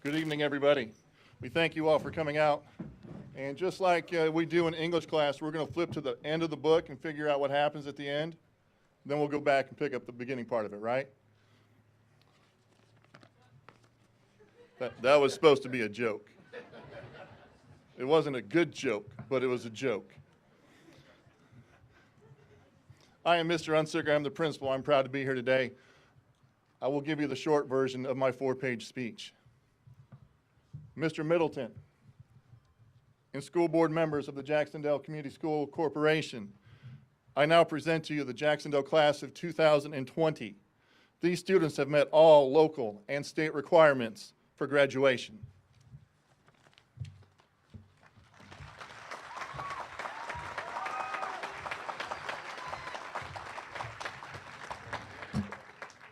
Good evening, everybody. We thank you all for coming out. And just like we do in English class, we're going to flip to the end of the book and figure out what happens at the end. Then we'll go back and pick up the beginning part of it, right? That was supposed to be a joke. It wasn't a good joke, but it was a joke. I am Mr. Unsicker. I'm the principal. I'm proud to be here today. I will give you the short version of my 4-page speech. Mr. Middleton and school board members of the Jac-Cen-Del Community School Corporation, I now present to you the Jac-Cen-Del class of 2020. These students have met all local and state requirements for graduation.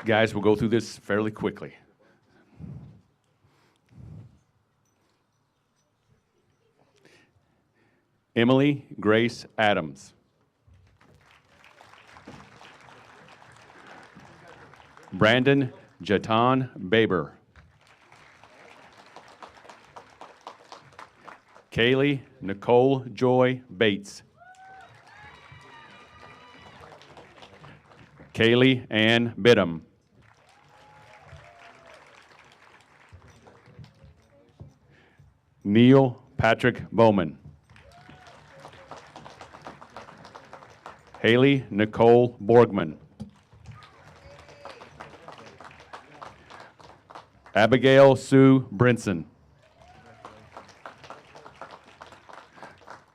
Guys, we'll go through this fairly quickly. Emily Grace Adams. Brandon Jatan Baber. Kaylee Nicole Joy Bates. Kaylee Ann Bidham. Neil Patrick Bowman. Haley Nicole Borgman. Abigail Sue Brinson.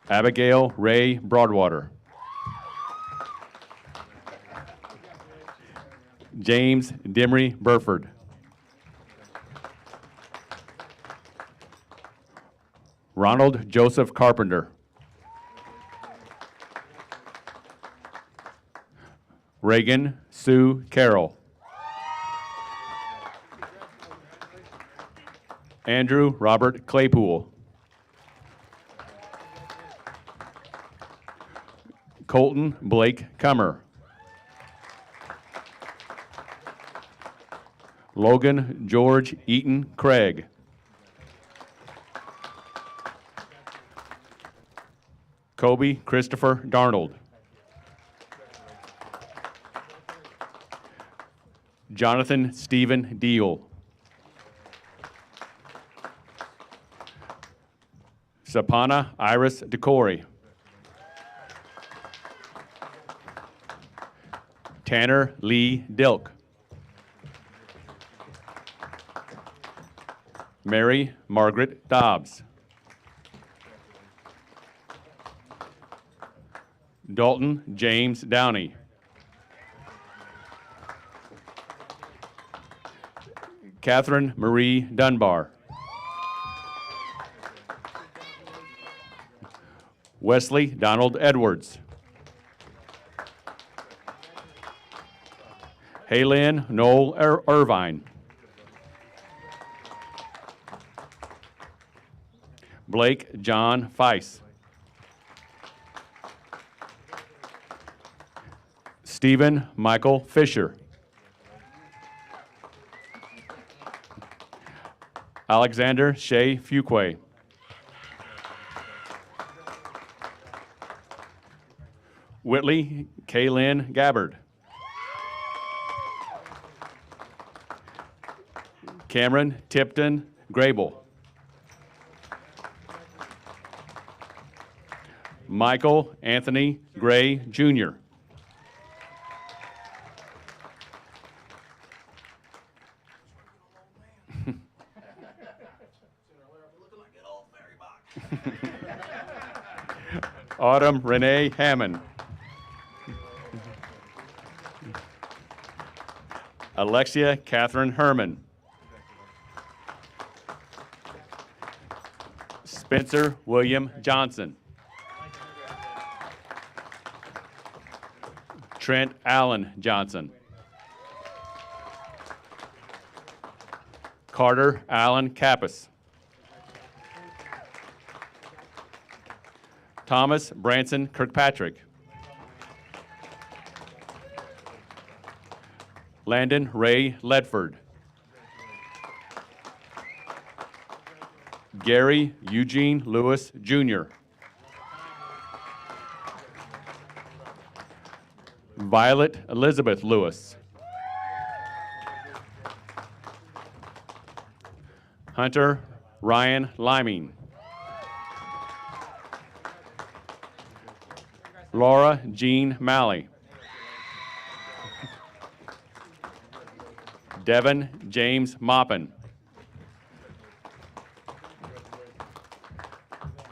Abigail Ray Broadwater. James Dimry Burford. Ronald Joseph Carpenter. Reagan Sue Carroll. Andrew Robert Claypool. Colton Blake Cummer. Logan George Eaton Craig. Kobe Christopher Darnold. Jonathan Stephen Deal. Sapana Iris Decory. Tanner Lee Dilk. Mary Margaret Dobbs. Dalton James Downey. Catherine Marie Dunbar. Wesley Donald Edwards. Haylin Noel Irvine. Blake John Feiss. Stephen Michael Fisher. Alexander Shea Fuquay. Whitley Kaylin Gabbard. Cameron Tipton Grable. Michael Anthony Gray, Jr. Autumn Renee Hammond. Alexia Catherine Herman. Spencer William Johnson. Trent Allen Johnson. Carter Allen Kappas. Thomas Branson Kirkpatrick. Landon Ray Ledford. Gary Eugene Lewis, Jr. Violet Elizabeth Lewis. Hunter Ryan Liming. Laura Jean Malley. Devin James Moppin.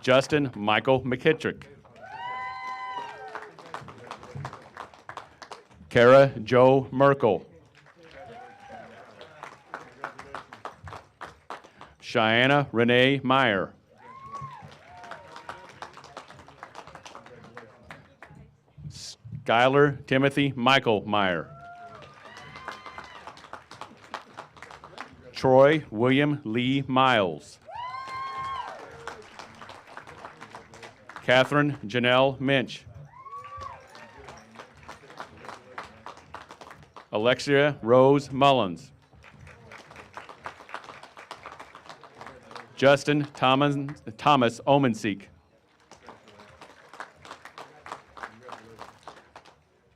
Justin Michael McKittrick. Kara Joe Merkel. Cheyenne Renee Meyer. Skylar Timothy Michael Meyer. Troy William Lee Miles. Catherine Janelle Minch. Alexia Rose Mullins. Justin Thomas Omenseek.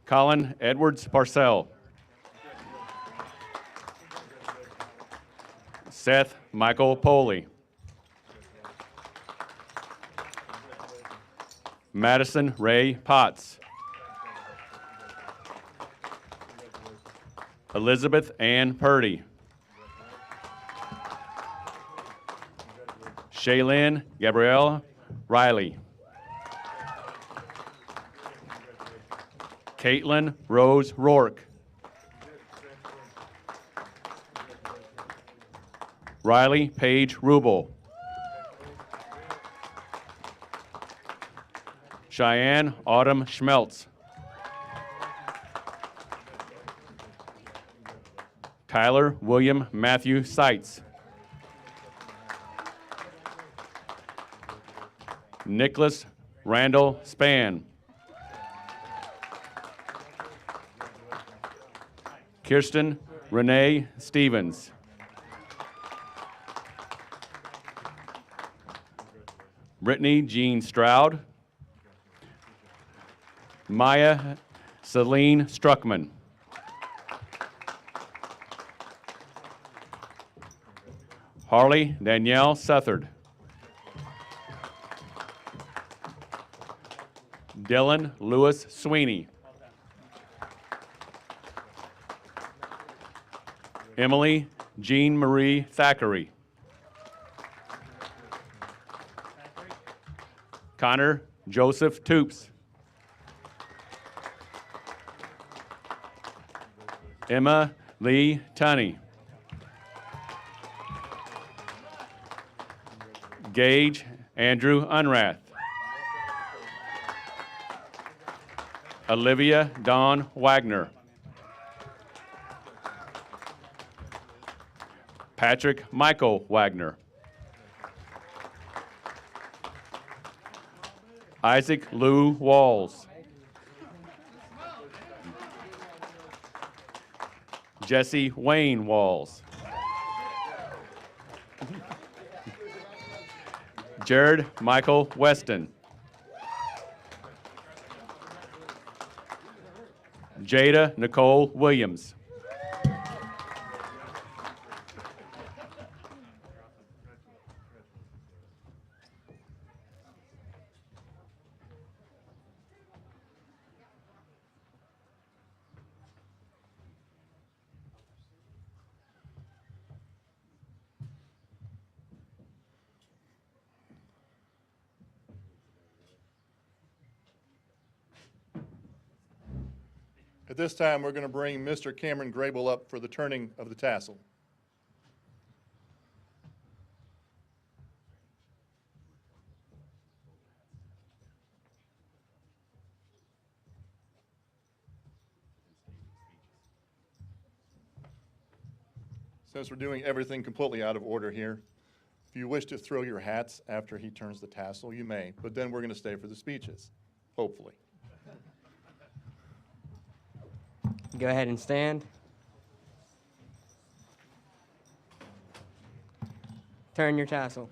Colin Edwards Parcell. Seth Michael Poley. Madison Ray Potts. Elizabeth Ann Purdy. Shaylin Gabrielle Riley. Caitlin Rose Rourke. Riley Paige Rubel. Cheyenne Autumn Schmeltz. Tyler William Matthew Seitz. Nicholas Randall Spann. Kirsten Renee Stevens. Brittany Jean Stroud. Maya Celine Struckman. Harley Danielle Southard. Dylan Lewis Sweeney. Emily Jean Marie Thackeray. Connor Joseph Toops. Emma Lee Tunney. Gage Andrew Unrath. Olivia Dawn Wagner. Patrick Michael Wagner. Isaac Lou Walls. Jesse Wayne Walls. Jared Michael Weston. Jada Nicole Williams. At this time, we're going to bring Mr. Cameron Grable up for the turning of the tassel. Since we're doing everything completely out of order here, if you wish to throw your hats after he turns the tassel, you may, but then we're going to stay for the speeches, hopefully. Go ahead and stand. Turn your tassel.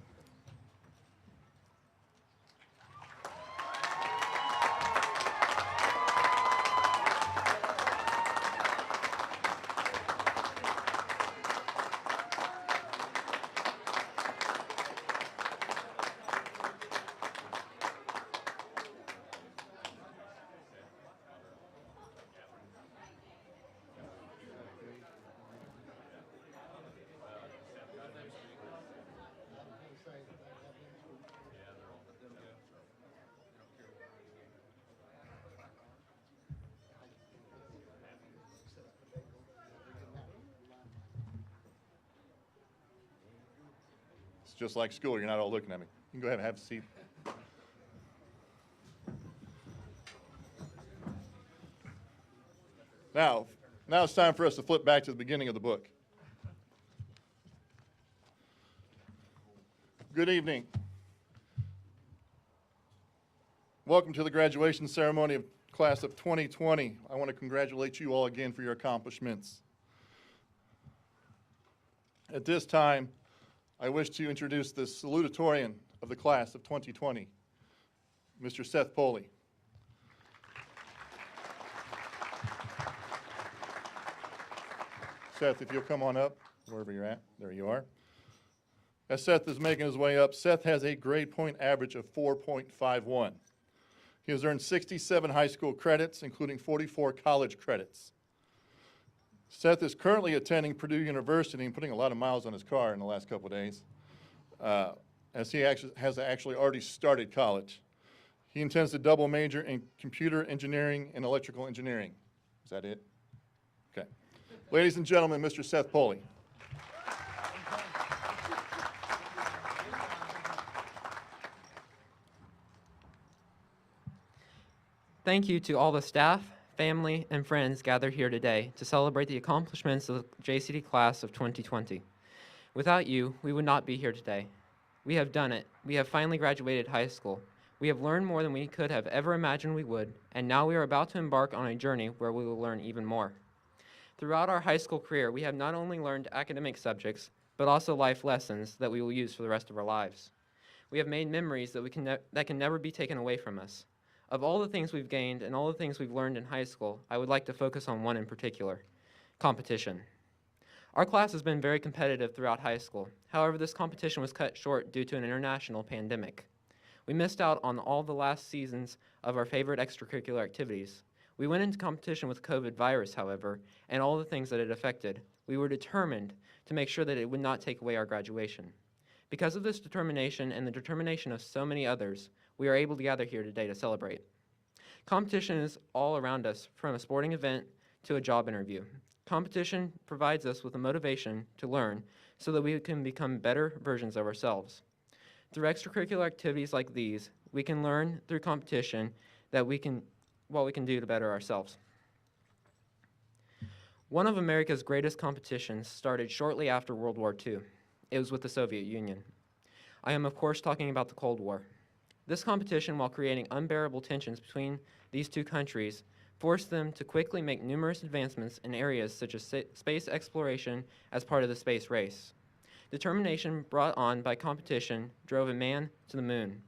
just like school. You're not all looking at me. You can go ahead and have a seat. Now it's time for us to flip back to the beginning of the book. Good evening. Welcome to the graduation ceremony of class of 2020. I want to congratulate you all again for your accomplishments. At this time, I wish to introduce the Salutatorian of the class of 2020, Mr. Seth Poley. Seth, if you'll come on up, wherever you're at, there you are. As Seth is making his way up, Seth has a grade point average of 4.51. He has earned 67 high school credits, including 44 college credits. Seth is currently attending Purdue University and putting a lot of miles on his car in the last couple of days, as he has actually already started college. He intends to double major in computer engineering and electrical engineering. Is that it? Okay. Ladies and gentlemen, Mr. Seth Poley. Thank you to all the staff, family, and friends gathered here today to celebrate the accomplishments of the JCD Class of 2020. Without you, we would not be here today. We have done it. We have finally graduated high school. We have learned more than we could have ever imagined we would, and now we are about to embark on a journey where we will learn even more. Throughout our high school career, we have not only learned academic subjects, but also life lessons that we will use for the rest of our lives. We have made memories that can never be taken away from us. Of all the things we've gained and all the things we've learned in high school, I would like to focus on one in particular: competition. Our class has been very competitive throughout high school. However, this competition was cut short due to an international pandemic. We missed out on all the last seasons of our favorite extracurricular activities. We went into competition with COVID virus, however, and all the things that it affected. We were determined to make sure that it would not take away our graduation. Because of this determination and the determination of so many others, we are able to gather here today to celebrate. Competition is all around us, from a sporting event to a job interview. Competition provides us with a motivation to learn so that we can become better versions of ourselves. Through extracurricular activities like these, we can learn through competition what we can do to better ourselves. One of America's greatest competitions started shortly after World War II. It was with the Soviet Union. I am, of course, talking about the Cold War. This competition, while creating unbearable tensions between these two countries, forced them to quickly make numerous advancements in areas such as space exploration as part of the space race. Determination brought on by competition drove a man to the moon.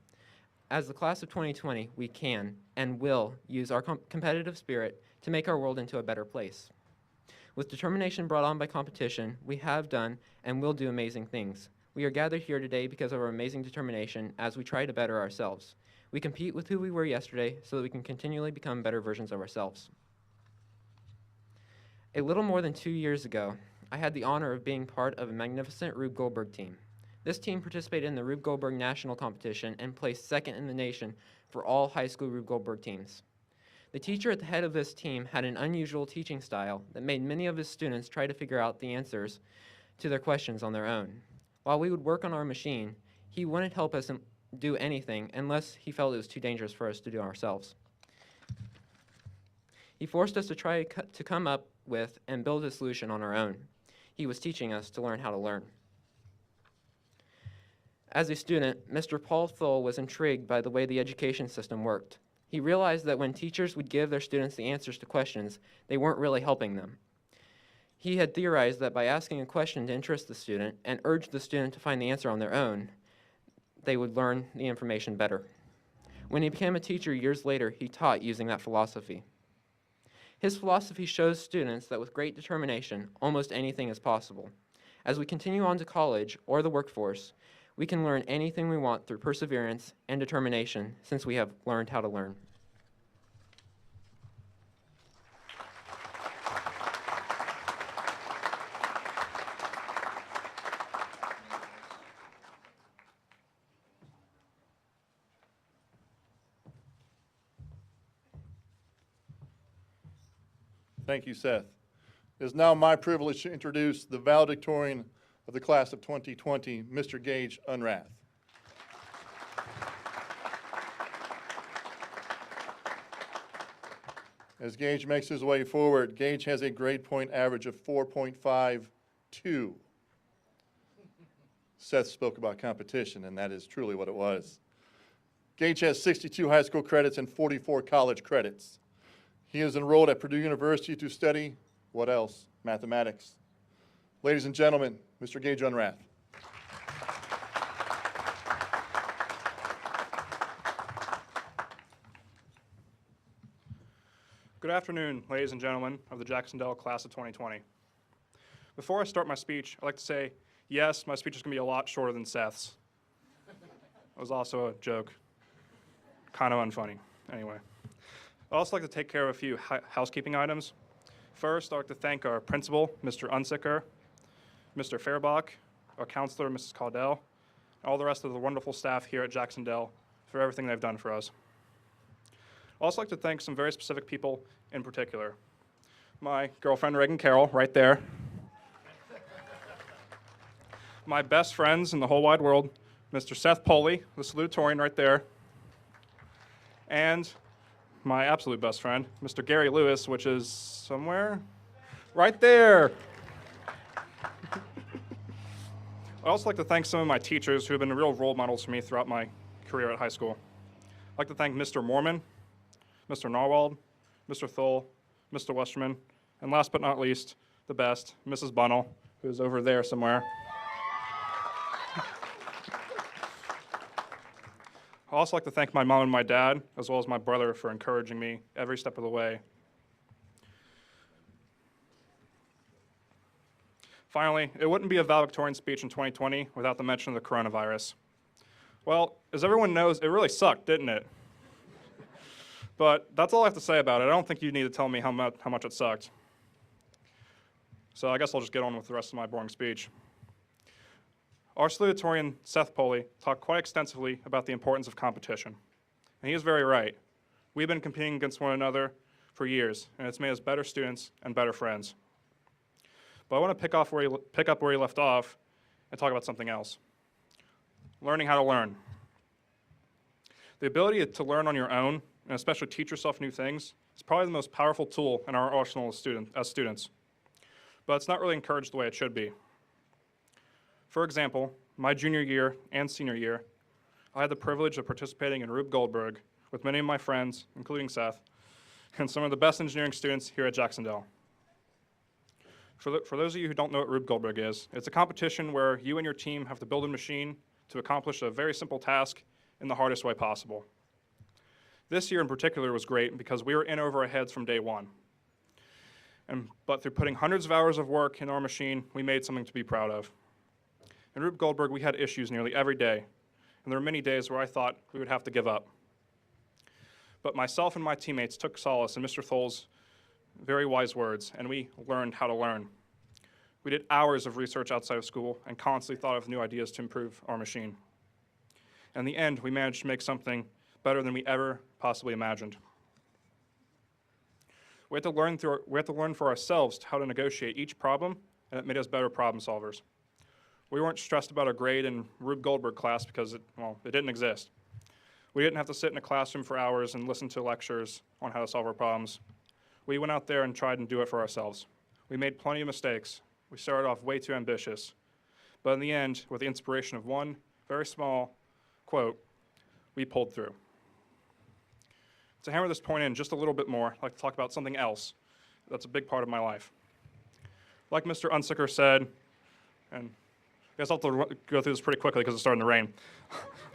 As the class of 2020, we can and will use our competitive spirit to make our world into a better place. With determination brought on by competition, we have done and will do amazing things. We are gathered here today because of our amazing determination as we try to better ourselves. We compete with who we were yesterday so that we can continually become better versions of ourselves. A little more than 2 years ago, I had the honor of being part of a magnificent Rube Goldberg team. This team participated in the Rube Goldberg National Competition and placed second in the nation for all high school Rube Goldberg teams. The teacher at the head of this team had an unusual teaching style that made many of his students try to figure out the answers to their questions on their own. While we would work on our machine, he wouldn't help us do anything unless he felt it was too dangerous for us to do ourselves. He forced us to try to come up with and build a solution on our own. He was teaching us to learn how to learn. As a student, Mr. Paul Thole was intrigued by the way the education system worked. He realized that when teachers would give their students the answers to questions, they weren't really helping them. He had theorized that by asking a question to interest the student and urge the student to find the answer on their own, they would learn the information better. When he became a teacher years later, he taught using that philosophy. His philosophy shows students that with great determination, almost anything is possible. As we continue on to college or the workforce, we can learn anything we want through perseverance and determination, since we have learned how to learn. Thank you, Seth. It is now my privilege to introduce the valedictorian of the class of 2020, Mr. Gage Unrath. As Gage makes his way forward, Gage has a grade point average of 4.52. Seth spoke about competition, and that is truly what it was. Gage has 62 high school credits and 44 college credits. He is enrolled at Purdue University to study, what else? Mathematics. Ladies and gentlemen, Mr. Gage Unrath. Good afternoon, ladies and gentlemen of the Jac-Cen-Del Class of 2020. Before I start my speech, I'd like to say, yes, my speech is going to be a lot shorter than Seth's. It was also a joke. Kind of unfunny. Anyway. I'd also like to take care of a few housekeeping items. First, I'd like to thank our principal, Mr. Unsicker, Mr. Fairbach, our counselor, Mrs. Caudell, and all the rest of the wonderful staff here at Jac-Cen-Del for everything they've done for us. I'd also like to thank some very specific people in particular. My girlfriend, Reagan Carroll, right there. My best friends in the whole wide world, Mr. Seth Poley, the Salutatorian right there. And my absolute best friend, Mr. Gary Lewis, which is somewhere right there. I'd also like to thank some of my teachers who have been real role models for me throughout my career at high school. I'd like to thank Mr. Mormon, Mr. Narwald, Mr. Thole, Mr. Westerman, and last but not least, the best, Mrs. Bunnell, who is over there somewhere. I'd also like to thank my mom and my dad, as well as my brother, for encouraging me every step of the way. Finally, it wouldn't be a valedictorian speech in 2020 without the mention of the coronavirus. Well, as everyone knows, it really sucked, didn't it? But that's all I have to say about it. I don't think you need to tell me how much it sucked. So I guess I'll just get on with the rest of my boring speech. Our salutatorian, Seth Poley, talked quite extensively about the importance of competition. And he is very right. We've been competing against one another for years, and it's made us better students and better friends. But I want to pick up where he left off and talk about something else. Learning how to learn. The ability to learn on your own, and especially teach yourself new things, is probably the most powerful tool in our arsenal as students. But it's not really encouraged the way it should be. For example, my junior year and senior year, I had the privilege of participating in Rube Goldberg with many of my friends, including Seth, and some of the best engineering students here at Jac-Cen-Del. For those of you who don't know what Rube Goldberg is, it's a competition where you and your team have to build a machine to accomplish a very simple task in the hardest way possible. This year in particular was great because we were in over our heads from day one. But through putting hundreds of hours of work in our machine, we made something to be proud of. In Rube Goldberg, we had issues nearly every day, and there were many days where I thought we would have to give up. But myself and my teammates took solace in Mr. Thole's very wise words, and we learned how to learn. We did hours of research outside of school and constantly thought of new ideas to improve our machine. In the end, we managed to make something better than we ever possibly imagined. We had to learn for ourselves how to negotiate each problem, and it made us better problem solvers. We weren't stressed about a grade in Rube Goldberg class because it didn't exist. We didn't have to sit in a classroom for hours and listen to lectures on how to solve our problems. We went out there and tried and do it for ourselves. We made plenty of mistakes. We started off way too ambitious. But in the end, with the inspiration of one very small quote, we pulled through. To hammer this point in just a little bit more, I'd like to talk about something else that's a big part of my life. Like Mr. Unsicker said, and I guess I'll have to go through this pretty quickly because it's starting to rain.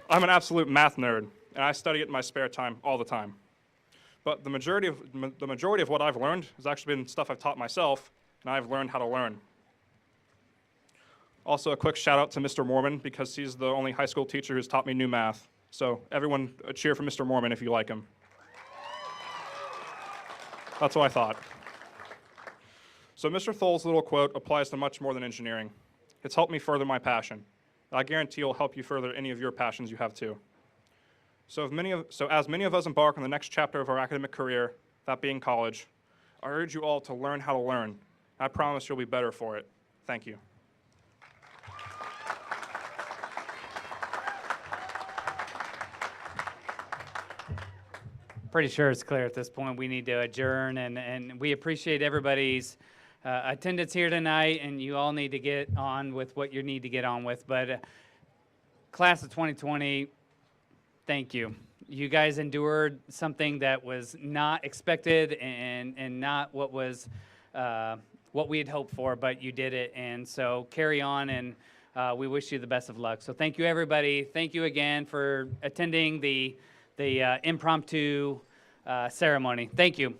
I'm an absolute math nerd, and I study it in my spare time all the time. But the majority of what I've learned has actually been stuff I've taught myself, and I've learned how to learn. Also, a quick shout out to Mr. Mormon because he's the only high school teacher who's taught me new math. So everyone, a cheer for Mr. Mormon if you like him. That's what I thought. So Mr. Thole's little quote applies to much more than engineering. It's helped me further my passion. I guarantee it'll help you further any of your passions you have too. So as many of us embark on the next chapter of our academic career, that being college, I urge you all to learn how to learn. I promise you'll be better for it. Thank you. pretty sure it's clear at this point. We need to adjourn, and we appreciate everybody's attendance here tonight, and you all need to get on with what you need to get on with. But class of 2020, thank you. You guys endured something that was not expected and not what was what we had hoped for, but you did it, and so carry on, and we wish you the best of luck. So thank you, everybody. Thank you again for attending the impromptu ceremony. Thank you.